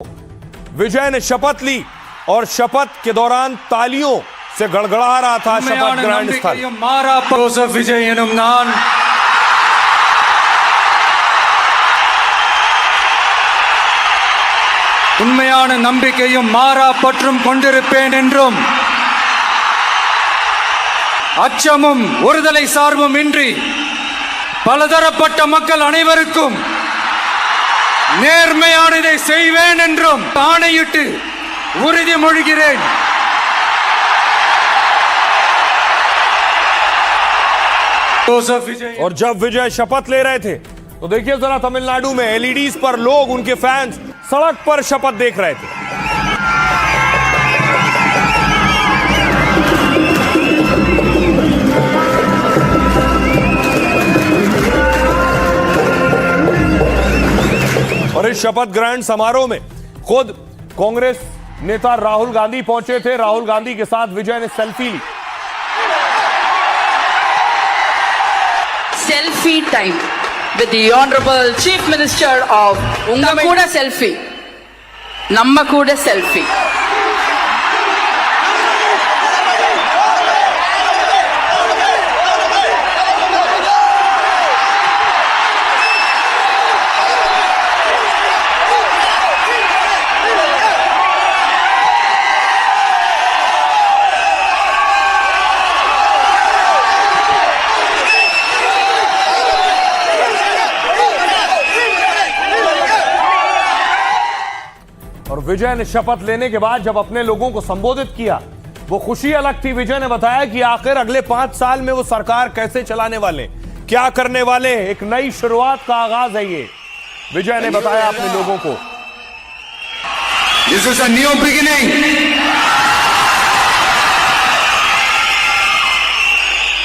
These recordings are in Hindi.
विजय ने शपथ ली और शपथ के दौरान तालियों से गड़गड़ा रहा था शपथ ग्रहण स्थल। जोसेफ विजय एनुम नान உண்மையான நம்பிக்கையும் மாறா பற்றும் கொண்டிருப்பேன் என்றும் அச்சமும் ஒருதலை சார்பும் இன்றி பலதரப்பட்ட மக்கள் அனைவருக்கும் நேர்மையானதை செய்வேன் என்றும் ஆணையிட்டு உறுதிமொழிகிறேன்। और जब विजय शपथ ले रहे थे तो देखिए जरा तमिलनाडु में एलईडीज पर लोग, उनके फैंस सड़क पर शपथ देख रहे थे। और इस शपथ ग्रहण समारोह में खुद कांग्रेस नेता राहुल गांधी पहुंचे थे। राहुल गांधी के साथ विजय ने सेल्फी ली। Selfie time with the Honorable Chief Minister of Unga Kuda selfie. Namma Kuda selfie. और विजय ने शपथ लेने के बाद जब अपने लोगों को संबोधित किया, वो खुशी अलग थी। विजय ने बताया कि आखिर अगले 5 साल में वो सरकार कैसे चलाने वाले, क्या करने वाले, एक नई शुरुआत का आगाज है ये। विजय ने बताया अपने लोगों को, This is a new beginning.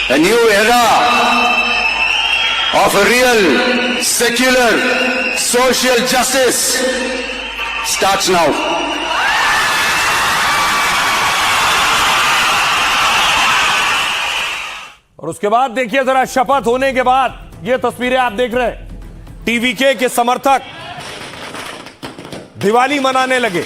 A new era of a real secular social justice starts now. और उसके बाद देखिए जरा शपथ होने के बाद ये तस्वीरें आप देख रहे हैं। टीवीके के समर्थक दिवाली मनाने लगे।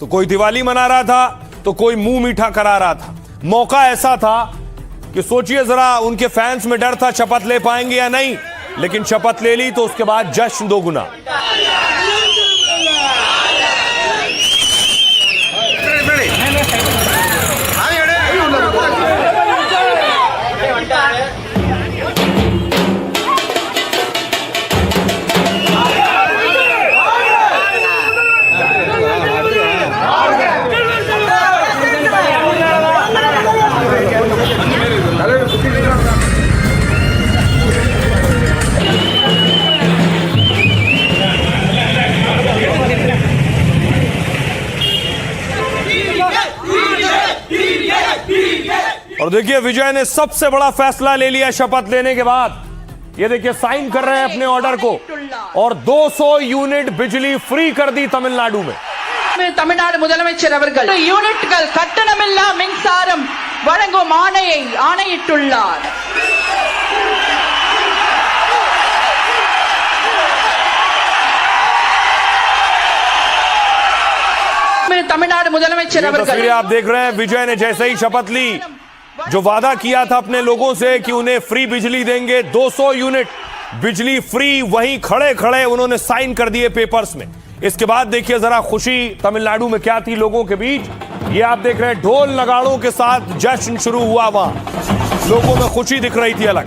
तो कोई दिवाली मना रहा था तो कोई मुंह मीठा करा रहा था। मौका ऐसा था कि सोचिए जरा, उनके फैंस में डर था शपथ ले पाएंगे या नहीं, लेकिन शपथ ले ली तो उसके बाद जश्न दोगुना। और देखिए विजय ने सबसे बड़ा फैसला ले लिया शपथ लेने के बाद। ये देखिए साइन कर रहे हैं अपने ऑर्डर को, और 200 यूनिट बिजली फ्री कर दी तमिलनाडु में। தமிழ்நாடு முதலமைச்சர் அவர்கள் யூனிட்கள் கட்டணமில்லா மின்சாரம் வழங்கும் ஆணையை ஆணையிட்டுள்ளார்। தமிழ்நாடு முதலமைச்சர் அவர்கள் तस्वीरें आप देख रहे हैं। विजय ने जैसे ही शपथ ली, जो वादा किया था अपने लोगों से कि उन्हें फ्री बिजली देंगे, 200 यूनिट बिजली फ्री, वहीं खड़े खड़े उन्होंने साइन कर दिए पेपर्स में। इसके बाद देखिए जरा खुशी तमिलनाडु में क्या थी लोगों के बीच। ये आप देख रहे हैं ढोल नगाड़ों के साथ जश्न शुरू हुआ। वहां लोगों में खुशी दिख रही थी अलग।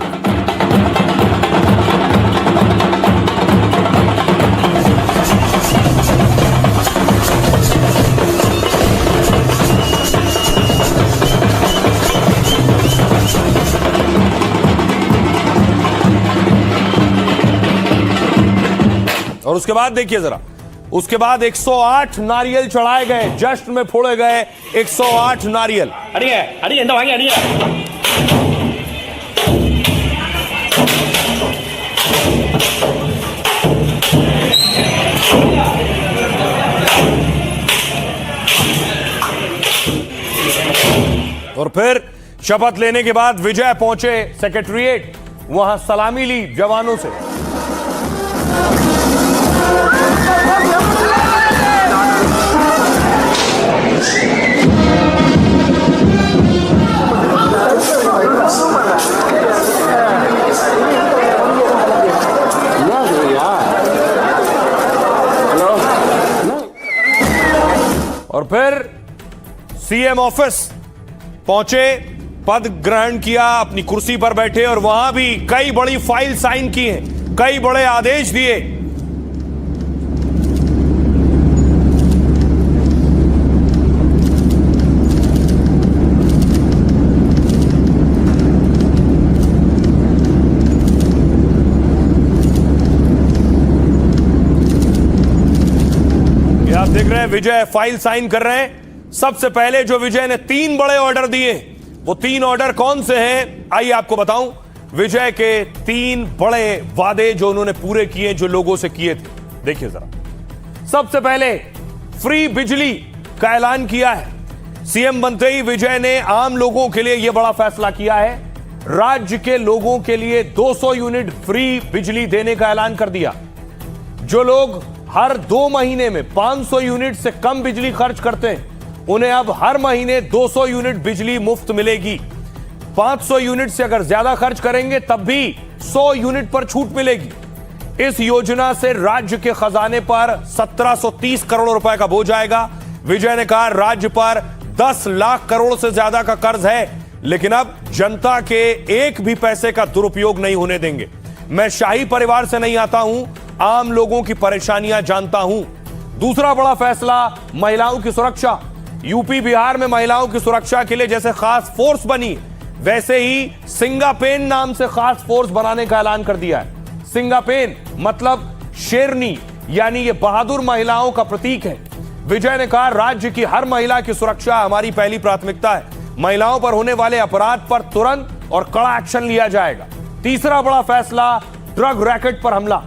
और उसके बाद देखिए जरा, उसके बाद 108 नारियल चढ़ाए गए, जश्न में फोड़े गए 108 नारियल। और फिर शपथ लेने के बाद विजय पहुंचे सेक्रेटरीट, वहां सलामी ली जवानों से। और फिर सीएम ऑफिस पहुंचे, पद ग्रहण किया, अपनी कुर्सी पर बैठे और वहां भी कई बड़ी फाइल साइन की हैं, कई बड़े आदेश दिए। ये आप देख रहे हैं विजय फाइल साइन कर रहे हैं। सबसे पहले जो विजय ने 3 बड़े ऑर्डर दिए, वो 3 ऑर्डर कौन से हैं आइए आपको बताऊं। विजय के 3 बड़े वादे जो उन्होंने पूरे किए, जो लोगों से किए थे, देखिए जरा। सबसे पहले फ्री बिजली का ऐलान किया है। सीएम बनते ही विजय ने आम लोगों के लिए यह बड़ा फैसला किया है। राज्य के लोगों के लिए 200 यूनिट फ्री बिजली देने का ऐलान कर दिया। जो लोग हर 2 महीने में 500 यूनिट से कम बिजली खर्च करते हैं, उन्हें अब हर महीने 200 यूनिट बिजली मुफ्त मिलेगी। 500 यूनिट से अगर ज्यादा खर्च करेंगे तब भी 100 यूनिट पर छूट मिलेगी। इस योजना से राज्य के खजाने पर 1730 करोड़ रुपए का बोझ आएगा। विजय ने कहा राज्य पर 10 लाख करोड़ से ज्यादा का कर्ज है, लेकिन अब जनता के एक भी पैसे का दुरुपयोग नहीं होने देंगे। मैं शाही परिवार से नहीं आता हूं, आम लोगों की परेशानियां जानता हूं। दूसरा बड़ा फैसला, महिलाओं की सुरक्षा। यूपी बिहार में महिलाओं की सुरक्षा के लिए जैसे खास फोर्स बनी, वैसे ही सिंगापेन नाम से खास फोर्स बनाने का ऐलान कर दिया है। सिंगापेन मतलब शेरनी, यानी ये बहादुर महिलाओं का प्रतीक है। विजय ने कहा राज्य की हर महिला की सुरक्षा हमारी पहली प्राथमिकता है। महिलाओं पर होने वाले अपराध पर तुरंत और कड़ा एक्शन लिया जाएगा। तीसरा बड़ा फैसला, ड्रग रैकेट पर हमला।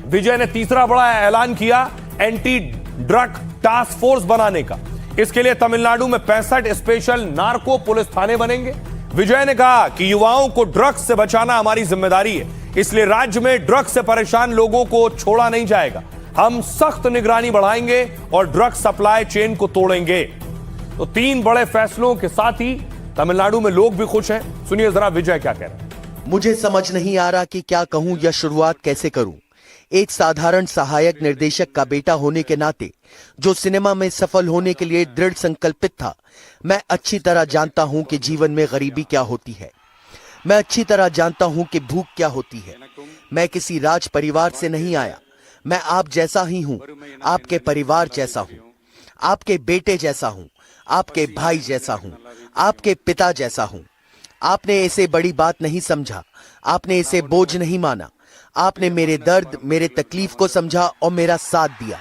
विजय ने तीसरा बड़ा ऐलान किया, एंटी ड्रग टास्क फोर्स बनाने का। इसके लिए तमिलनाडु में 65 स्पेशल नार्को पुलिस थाने बनेंगे। विजय ने कहा कि युवाओं को ड्रग्स से बचाना हमारी जिम्मेदारी है, इसलिए राज्य में ड्रग्स से परेशान लोगों को छोड़ा नहीं जाएगा। हम सख्त निगरानी बढ़ाएंगे और ड्रग सप्लाई चेन को तोड़ेंगे। तो 3 बड़े फैसलों के साथ ही तमिलनाडु में लोग भी खुश हैं। सुनिए जरा विजय क्या कह रहे हैं। मुझे समझ नहीं आ रहा कि क्या कहूं या शुरुआत कैसे करूं। एक साधारण सहायक निर्देशक का बेटा होने के नाते, जो सिनेमा में सफल होने के लिए दृढ़ संकल्पित था, मैं अच्छी तरह जानता हूं कि जीवन में गरीबी क्या होती है। मैं अच्छी तरह जानता हूं कि भूख क्या होती है। मैं किसी राज परिवार से नहीं आया। मैं आप जैसा ही हूं, आपके परिवार जैसा हूं, आपके बेटे जैसा हूं, आपके भाई जैसा हूं, आपके पिता जैसा हूं। आपने इसे बड़ी बात नहीं समझा, आपने इसे बोझ नहीं माना। आपने मेरे दर्द, मेरे तकलीफ को समझा और मेरा साथ दिया।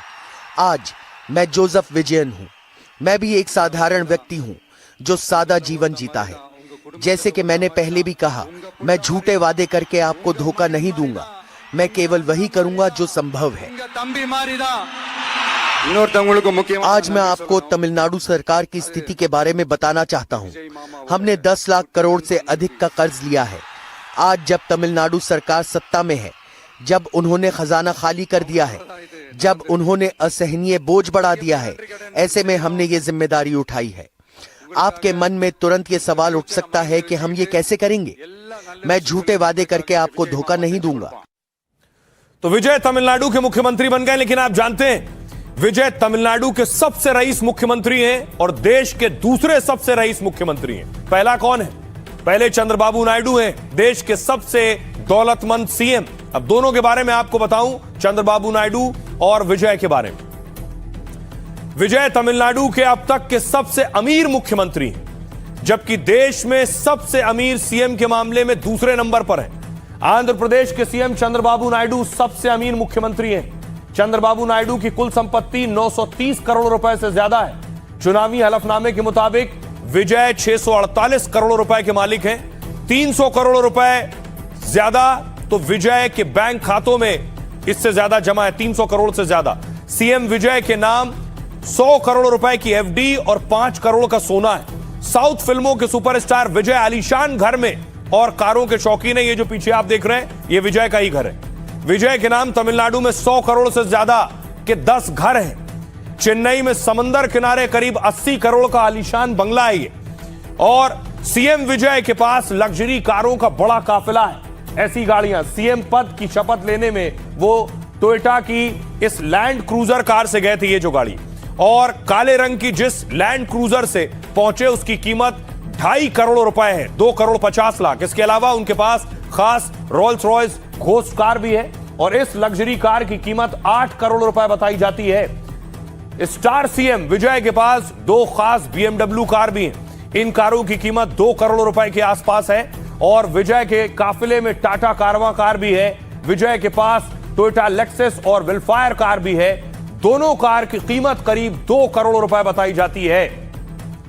आज मैं जोसेफ विजयन हूं। मैं भी एक साधारण व्यक्ति हूं जो सादा जीवन जीता है। जैसे कि मैंने पहले भी कहा, मैं झूठे वादे करके आपको धोखा नहीं दूंगा। मैं केवल वही करूंगा जो संभव है। आज मैं आपको तमिलनाडु सरकार की स्थिति के बारे में बताना चाहता हूं। हमने 10 लाख करोड़ से अधिक का कर्ज लिया है। आज जब तमिलनाडु सरकार सत्ता में है, जब उन्होंने खजाना खाली कर दिया है, जब उन्होंने असहनीय बोझ बढ़ा दिया है, ऐसे में हमने ये जिम्मेदारी उठाई है। आपके मन में तुरंत ये सवाल उठ सकता है कि हम ये कैसे करेंगे। मैं झूठे वादे करके आपको धोखा नहीं दूंगा। तो विजय तमिलनाडु के मुख्यमंत्री बन गए, लेकिन आप जानते हैं विजय तमिलनाडु के सबसे रईस मुख्यमंत्री हैं और देश के दूसरे सबसे रईस मुख्यमंत्री हैं। पहला कौन है? पहले चंद्रबाबू नायडू हैं, देश के सबसे दौलतमंद सीएम। अब दोनों के बारे में आपको बताऊं, चंद्रबाबू नायडू और विजय के बारे में। विजय तमिलनाडु के अब तक के सबसे अमीर मुख्यमंत्री हैं, जबकि देश में सबसे अमीर सीएम के मामले में दूसरे नंबर पर है। आंध्र प्रदेश के सीएम चंद्रबाबू नायडू सबसे अमीर मुख्यमंत्री हैं। चंद्रबाबू नायडू की कुल संपत्ति 930 करोड़ रुपए से ज्यादा है। चुनावी हलफनामे के मुताबिक विजय 648 करोड़ रुपए के मालिक हैं। 300 करोड़ रुपए ज्यादा तो विजय के बैंक खातों में इससे ज्यादा जमा है, 300 करोड़ से ज्यादा। सीएम विजय के नाम 100 करोड़ रुपए की एफडी और 5 करोड़ का सोना है। साउथ फिल्मों के सुपरस्टार विजय आलीशान घर में और कारों के शौकीन है। ये जो पीछे आप देख रहे हैं ये विजय का ही घर है। विजय के नाम तमिलनाडु में 100 करोड़ से ज्यादा के 10 घर हैं। चेन्नई में समंदर किनारे करीब 80 करोड़ का आलीशान बंगला है ये। और सीएम विजय के पास लग्जरी कारों का बड़ा काफिला है। ऐसी गाड़ियां, सीएम पद की शपथ लेने में वो टोयोटा की इस लैंड क्रूजर कार से गए थे ये जो गाड़ी, और काले रंग की जिस लैंड क्रूजर से पहुंचे उसकी कीमत 2.5 करोड़ रुपए है, 2 करोड़ 50 लाख। इसके अलावा उनके पास खास रोल्स रॉयस घोस्ट कार भी है और इस लग्जरी कार की कीमत 8 करोड़ रुपए बताई जाती है। स्टार सीएम विजय के पास 2 खास BMW कार भी हैं। इन कारों की कीमत 2 करोड़ रुपए के आसपास है। और विजय के काफिले में टाटा कारवां कार भी है। विजय के पास टोयोटा लेक्सस और विल्फायर कार भी है। दोनों कार की कीमत करीब 2 करोड़ रुपए बताई जाती है।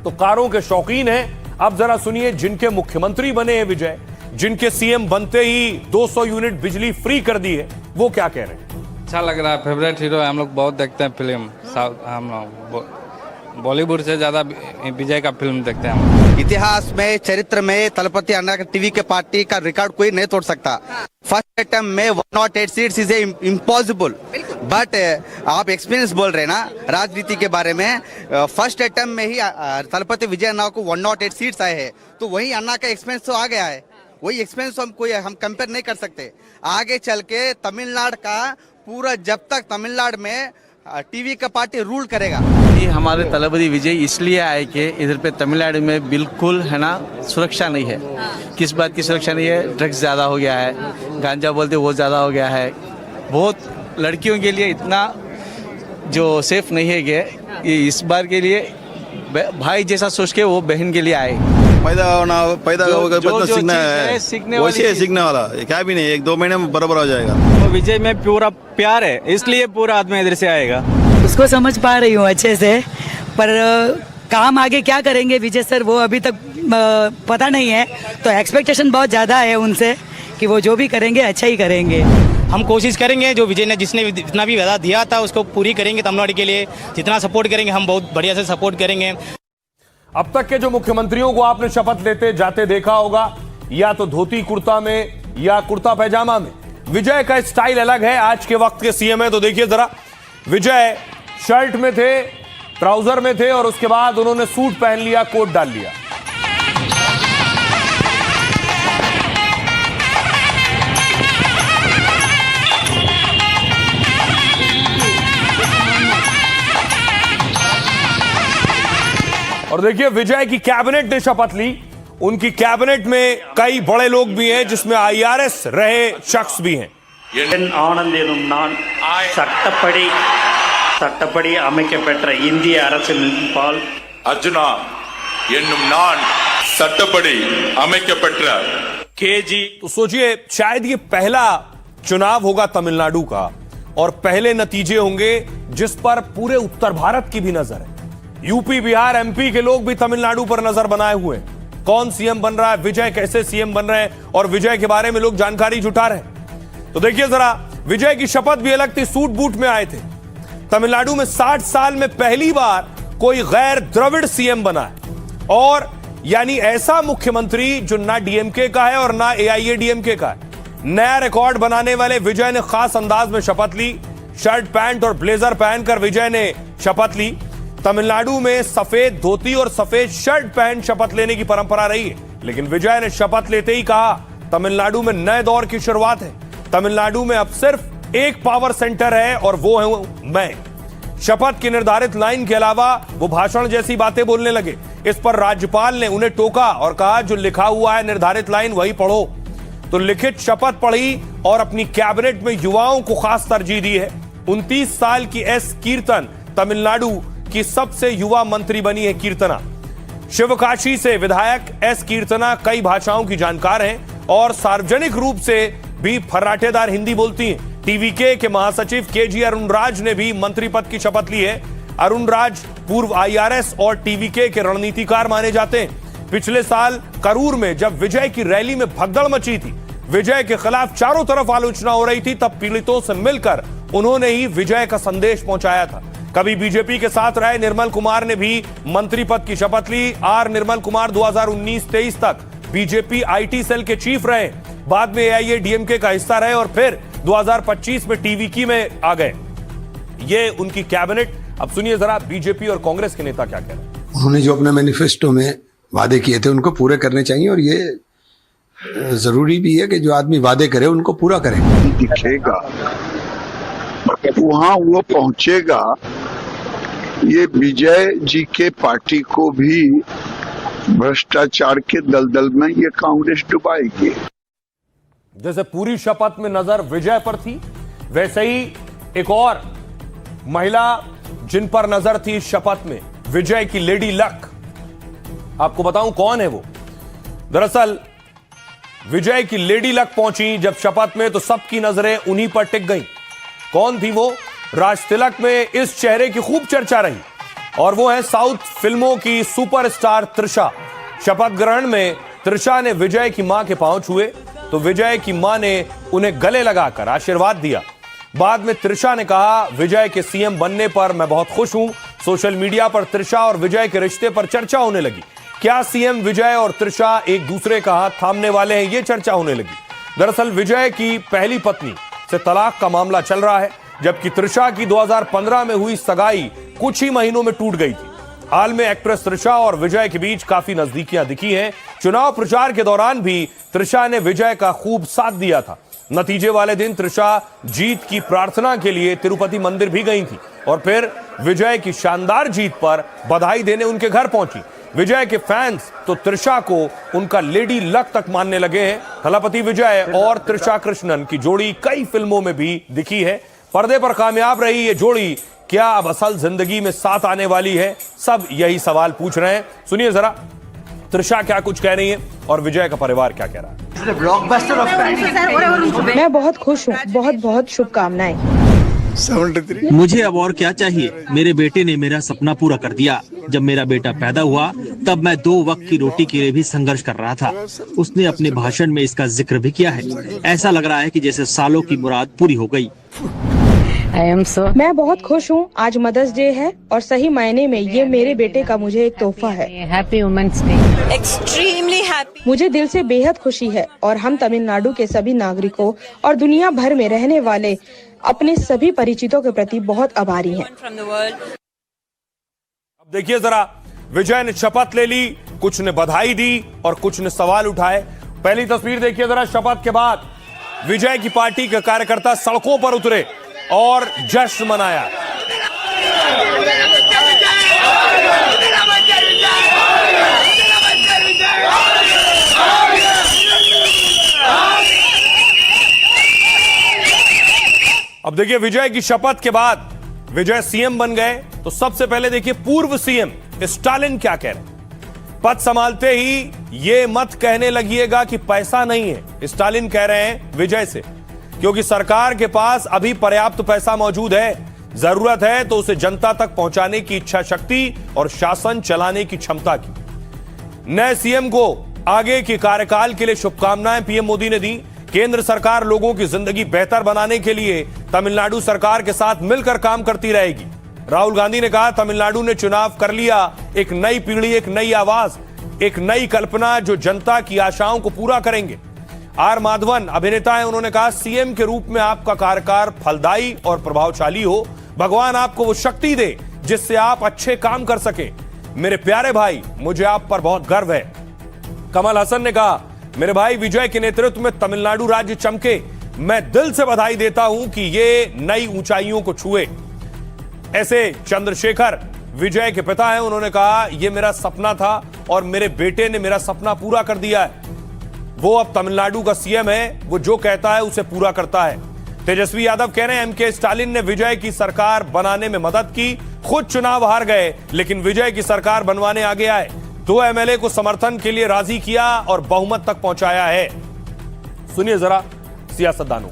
तो कारों के शौकीन हैं। अब जरा सुनिए जिनके मुख्यमंत्री बने हैं विजय, जिनके सीएम बनते ही 200 यूनिट बिजली फ्री कर दी है, वो क्या कह रहे हैं। अच्छा लग रहा है, फेवरेट हीरो है, हम लोग बहुत देखते हैं फिल्म। हम लोग बॉलीवुड से ज्यादा विजय का फिल्म देखते हैं। इतिहास में, चरित्र में तलपति अन्ना टीवी के पार्टी का रिकॉर्ड कोई नहीं तोड़ सकता। फर्स्ट अटेम्प्ट में 108 सीट्स इज इम्पॉसिबल, बट आप एक्सपीरियंस बोल रहे हैं ना राजनीति के बारे में। फर्स्ट अटेम्प्ट में ही तलपति विजय अन्ना को 108 सीट्स आए हैं, तो वही अन्ना का एक्सपीरियंस तो आ गया है। वही एक्सपीरियंस हम कंपेयर नहीं कर सकते। आगे चल के तमिलनाडु का पूरा, जब तक तमिलनाडु में टीवी का पार्टी रूल करेगा। ये हमारे तलपति विजय इसलिए आए कि इधर पे तमिलनाडु में बिल्कुल है ना सुरक्षा नहीं है। किस बात की सुरक्षा नहीं है? ड्रग्स ज़्यादा हो गया है, गांजा बोलते वो ज़्यादा हो गया है। बहुत लड़कियों के लिए इतना जो सेफ नहीं है कि इस बार के लिए भाई जैसा सोच के वो बहन के लिए आए। पैदा होगा सीखना है, वैसे सीखने वाला क्या भी नहीं, 1-2 महीने में बराबर हो जाएगा। तो विजय में पूरा प्यार है, इसलिए पूरा आदमी इधर से आएगा। उसको समझ पा रही हूँ अच्छे से, पर काम आगे क्या करेंगे विजय सर वो अभी तक पता नहीं है। तो एक्सपेक्टेशन बहुत ज़्यादा है उनसे कि वो जो भी करेंगे अच्छा ही करेंगे। हम कोशिश करेंगे जो विजय ने जिसने जितना भी वादा दिया था उसको पूरी करेंगे। तमिलनाडु के लिए जितना सपोर्ट करेंगे हम बहुत बढ़िया से सपोर्ट करेंगे। अब तक के जो मुख्यमंत्रियों को आपने शपथ लेते जाते देखा होगा, या तो धोती कुर्ता में या कुर्ता पैजामा में। विजय का स्टाइल अलग है, आज के वक्त के सीएम है। तो देखिए जरा, विजय शर्ट में थे, ट्राउजर में थे और उसके बाद उन्होंने सूट पहन लिया, कोट डाल लिया। और देखिए विजय की कैबिनेट ने शपथ ली। उनकी कैबिनेट में कई बड़े लोग भी हैं, जिसमें आईआरएस रहे शख्स भी हैं। ஆனந்த் எனும் நான் சட்டப்படி அமைக்கப்பெற்ற இந்திய அரசின் பால் அர்ஜுனா என்னும் நான் சட்டப்படி அமைக்கப்பெற்ற केजी। तो सोचिए, शायद ये पहला चुनाव होगा तमिलनाडु का और पहले नतीजे होंगे जिस पर पूरे उत्तर भारत की भी नजर है। यूपी, बिहार, एमपी के लोग भी तमिलनाडु पर नजर बनाए हुए हैं। कौन सीएम बन रहा है, विजय कैसे सीएम बन रहे हैं और विजय के बारे में लोग जानकारी जुटा रहे हैं। तो देखिए जरा, विजय की शपथ भी अलग थी, सूट बूट में आए थे। तमिलनाडु में 60 साल में पहली बार कोई गैर द्रविड़ सीएम बना है, और यानी ऐसा मुख्यमंत्री जो ना डीएमके का है और ना एआईएडीएमके का है। नया रिकॉर्ड बनाने वाले विजय ने खास अंदाज में शपथ ली। शर्ट पैंट और ब्लेजर पहनकर विजय ने शपथ ली। तमिलनाडु में सफेद धोती और सफेद शर्ट पहन शपथ लेने की परंपरा रही है, लेकिन विजय ने शपथ लेते ही कहा तमिलनाडु में नए दौर की शुरुआत है। तमिलनाडु में अब सिर्फ एक पावर सेंटर है और वो है मैं। शपथ की निर्धारित लाइन के अलावा वो भाषण जैसी बातें बोलने लगे। इस पर राज्यपाल ने उन्हें टोका और कहा जो लिखा हुआ है निर्धारित लाइन वही पढ़ो। तो लिखित शपथ पढ़ी और अपनी कैबिनेट में युवाओं को खास तरजीह दी है। 29 साल की एस कीर्तन तमिलनाडु की सबसे युवा मंत्री बनी है। कीर्तना शिवकाशी से विधायक एस कीर्तना कई भाषाओं की जानकार हैं और सार्वजनिक रूप से भी फर्राटेदार हिंदी बोलती हैं। टीवीके के महासचिव केजी अरुणराज ने भी मंत्री पद की शपथ ली है। अरुणराज पूर्व आईआरएस और टीवीके के रणनीतिकार माने जाते हैं। पिछले साल करूर में जब विजय की रैली में भगदड़ मची थी, विजय के खिलाफ चारों तरफ आलोचना हो रही थी, तब पीड़ितों से मिलकर उन्होंने ही विजय का संदेश पहुंचाया था। कभी बीजेपी के साथ रहे निर्मल कुमार ने भी मंत्री पद की शपथ ली। आर निर्मल कुमार 2019-23 तक बीजेपी आईटी सेल के चीफ रहे, बाद में एआईएडीएमके का हिस्सा रहे और फिर 2025 में टीवीके में आ गए। ये उनकी कैबिनेट। अब सुनिए जरा बीजेपी और कांग्रेस के नेता क्या कह रहे हैं। उन्होंने जो अपने मैनिफेस्टो में वादे किए थे उनको पूरे करने चाहिए, और ये जरूरी भी है कि जो आदमी वादे करे उनको पूरा करे। दिखेगा वहां वो पहुंचेगा, ये विजय जी के पार्टी को भी भ्रष्टाचार के दलदल में ये कांग्रेस डुबाएगी। जैसे पूरी शपथ में नजर विजय पर थी, वैसे ही एक और महिला जिन पर नजर थी शपथ में, विजय की लेडी लक। आपको बताऊं कौन है वो। दरअसल विजय की लेडी लक पहुंची जब शपथ में, तो सबकी नजरें उन्हीं पर टिक गईं। कौन थी वो? राज तिलक में इस चेहरे की खूब चर्चा रही, और वो है साउथ फिल्मों की सुपरस्टार तृषा। शपथ ग्रहण में तृषा ने विजय की मां के पांव छुए, तो विजय की मां ने उन्हें गले लगाकर आशीर्वाद दिया। बाद में तृषा ने कहा, विजय के सीएम बनने पर मैं बहुत खुश हूं। सोशल मीडिया पर तृषा और विजय के रिश्ते पर चर्चा होने लगी। क्या सीएम विजय और तृषा एक दूसरे का हाथ थामने वाले हैं, यह चर्चा होने लगी। दरअसल विजय की पहली पत्नी से तलाक का मामला चल रहा है, जबकि तृषा की 2015 में हुई सगाई कुछ ही महीनों में टूट गई थी। हाल में एक्ट्रेस तृषा और विजय के बीच काफी नजदीकियां दिखी हैं। चुनाव प्रचार के दौरान भी तृषा ने विजय का खूब साथ दिया था। नतीजे वाले दिन तृषा जीत की प्रार्थना के लिए तिरुपति मंदिर भी गई थी, और फिर विजय की शानदार जीत पर बधाई देने उनके घर पहुंची। विजय के फैंस तो तृषा को उनका लेडी लक तक मानने लगे हैं। थलापति विजय और तृषा कृष्णन की जोड़ी कई फिल्मों में भी दिखी है। पर्दे पर कामयाब रही ये जोड़ी क्या अब असल जिंदगी में साथ आने वाली है? सब यही सवाल पूछ रहे हैं। सुनिए जरा तृषा क्या कुछ कह रही है और विजय का परिवार क्या कह रहा है। मैं बहुत खुश हूँ, बहुत बहुत शुभकामनाएं। मुझे अब और क्या चाहिए? मेरे बेटे ने मेरा सपना पूरा कर दिया। जब मेरा बेटा पैदा हुआ तब मैं 2 वक्त की रोटी के लिए भी संघर्ष कर रहा था। उसने अपने भाषण में इसका जिक्र भी किया है। ऐसा लग रहा है कि जैसे सालों की मुराद पूरी हो गई। मैं बहुत खुश हूँ। आज मदर्स डे है और सही मायने में ये मेरे बेटे का मुझे एक तोहफा है। Happy women's day. Extremely happy. मुझे दिल से बेहद खुशी है और हम तमिलनाडु के सभी नागरिकों और दुनिया भर में रहने वाले अपने सभी परिचितों के प्रति बहुत आभारी हैं। अब देखिए जरा, विजय ने शपथ ले ली, कुछ ने बधाई दी और कुछ ने सवाल उठाए। पहली तस्वीर देखिए जरा। शपथ के बाद विजय की पार्टी के कार्यकर्ता सड़कों पर उतरे और जश्न मनाया। अब देखिए विजय की शपथ के बाद विजय सीएम बन गए, तो सबसे पहले देखिए पूर्व सीएम स्टालिन क्या कह रहे हैं। पद संभालते ही ये मत कहने लगिएगा कि पैसा नहीं है, स्टालिन कह रहे हैं विजय से, क्योंकि सरकार के पास अभी पर्याप्त पैसा मौजूद है। जरूरत है तो उसे जनता तक पहुंचाने की इच्छा शक्ति और शासन चलाने की क्षमता की। नए सीएम को आगे के कार्यकाल के लिए शुभकामनाएं पीएम मोदी ने दी। केंद्र सरकार लोगों की जिंदगी बेहतर बनाने के लिए तमिलनाडु सरकार के साथ मिलकर काम करती रहेगी। राहुल गांधी ने कहा, तमिलनाडु ने चुनाव कर लिया, एक नई पीढ़ी, एक नई आवाज, एक नई कल्पना जो जनता की आशाओं को पूरा करेंगे। आर माधवन अभिनेता है, उन्होंने कहा, सीएम के रूप में आपका कार्यकाल फलदायी और प्रभावशाली हो। भगवान आपको वो शक्ति दे जिससे आप अच्छे काम कर सके। मेरे प्यारे भाई, मुझे आप पर बहुत गर्व है। कमल हसन ने कहा, मेरे भाई विजय के नेतृत्व में तमिलनाडु राज्य चमके। मैं दिल से बधाई देता हूं कि ये नई ऊंचाइयों को छुए। ऐसे चंद्रशेखर विजय के पिता हैं, उन्होंने कहा, यह मेरा सपना था और मेरे बेटे ने मेरा सपना पूरा कर दिया है। वो अब तमिलनाडु का सीएम है, वो जो कहता है उसे पूरा करता है। तेजस्वी यादव कह रहे हैं, एमके स्टालिन ने विजय की सरकार बनाने में मदद की, खुद चुनाव हार गए लेकिन विजय की सरकार बनवाने आगे आए। 2 एमएलए को समर्थन के लिए राजी किया और बहुमत तक पहुंचाया है। सुनिए जरा सियासतदानों।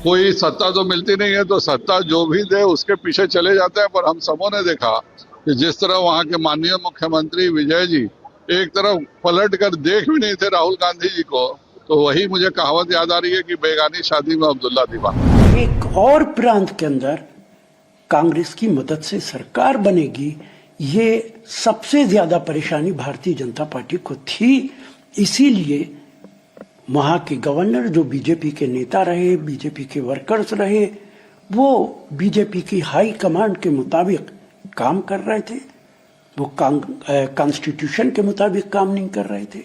कोई सत्ता तो मिलती नहीं है, तो सत्ता जो भी दे उसके पीछे चले जाते हैं। पर हम सबों ने देखा कि जिस तरह वहां के माननीय मुख्यमंत्री विजय जी एक तरफ पलट कर देख भी नहीं थे राहुल गांधी जी को, तो वही मुझे कहावत याद आ रही है कि बेगानी शादी में अब्दुल्ला दीवाना। एक और प्रांत के अंदर कांग्रेस की मदद से सरकार बनेगी, ये सबसे ज्यादा परेशानी भारतीय जनता पार्टी को थी। इसीलिए वहां के गवर्नर जो बीजेपी के नेता रहे, बीजेपी के वर्कर्स रहे, वो बीजेपी की हाई कमांड के मुताबिक काम कर रहे थे। वो कॉन्स्टिट्यूशन के मुताबिक काम नहीं कर रहे थे,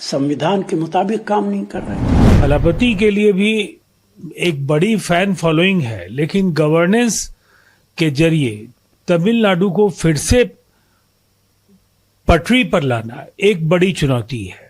संविधान के मुताबिक काम नहीं कर रहे थे। थलपति के लिए भी एक बड़ी फैन फॉलोइंग है, लेकिन गवर्नेंस के जरिए तमिलनाडु को फिर से पटरी पर लाना एक बड़ी चुनौती है।